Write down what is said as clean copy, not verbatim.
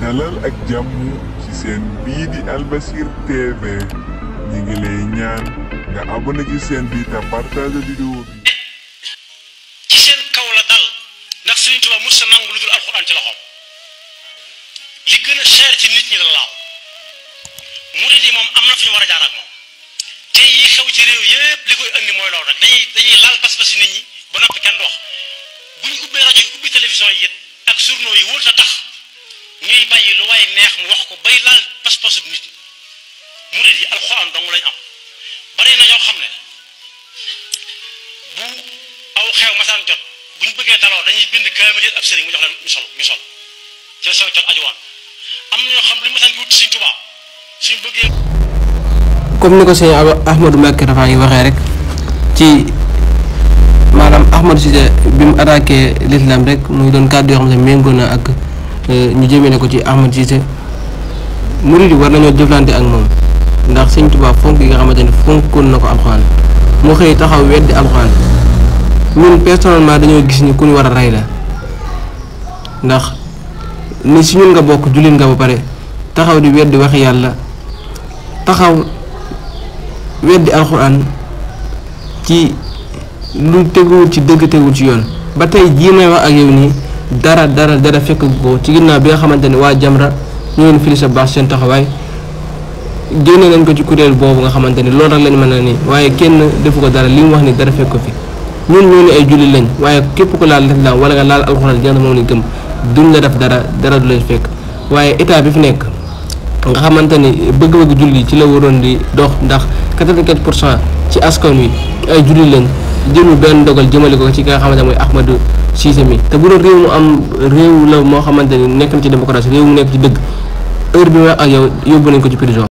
dalal ak jàmm ci seen bii di Albasir TV ñi ngi lay ñaan nga abonné ci seen bi te partage vidéo bi. ci seen kaw la dal ndax Sëriñ Tuubaa mos sa nangu lu dul alxuraan ci loxoom li gën a cher ci nit ñi la laaw murid yi moom am na fu ñu war a jaar ak moom te yi xew ci réew yëpp li koy andi mooy loolu rek dañuy laal pas-pas nit ñi ba noppi kenn du wax bu ñu ubbee rajo yi ubbi télévision yi it ak journaux yi wóor ta tax ñuy bàyyi lu waaye neex mu wax ko bay laal pas-pasu nit ñi murid yi alxuraan dong lañ am bari na ñoo xam ne bu aw xew masaan jot bu ñu bëggee daloo dañuy bind kaamil ab sëriñ mu jox leen ñu sol ci la seen jot ajuwaan am na ñoo xam lu masaan bi wut Sëriñ Tuubaa suñ bëggee. comme ni ko sëñ Ahmadou Mbacké Rafa yi waxee rek ci maanaam Ahmadou Cissé bi mu attaqué l'islam rek muy doon kàddu yoo xam ne méngoo na ak ñu jëmee ne ko ci Ahmadou Cissé murid yi war nañoo jëflante ak moom ndax Sëñ Tuubaa fonk yi nga xamante ne fonkoon na ko alxuraan mu xëy taxaw weddi alxuraan ñun personnellement dañoo gis ni ku ñu war a rey la ndax ni si ñun nga bokk jullit nga ba pare taxaw di weddi waxi yàlla taxaw weddi alxuraan ci lu teguwul ci dëgg teguwul ci yoon ba tey jii may wax ak yow nii dara fekk ko ci ginnaaw bi nga xamante ne waa Jamra ñu leen fili sa baax seen taxawaay génne nañ ko ci kuréel boobu nga xamante ni loolu rek lañ mën a nii waaye kenn defu ko dara li mu wax ni dara fekk ko fi ñun ñoo ni ay jullit lañ waaye képp ko laal lislaam wala nga laal alxuraan jàng moom lañ gëm duñ la def dara du leen fekk waaye état bi fi nekk nga xamante ni bëgg-bëgg jullit yi ci la waroon di dox ndax 84% ci askan wi ay jullit lañ jëlu benn dogal jëmale ko ci nga xamante mooy Ahmadou Cissé mi te bu doon réew mu am réew la moo xamante ni nekk na ci démocratie réew mu nekk ci dëgg heure bi ma ak yow yóbbu nañ ko ci prison.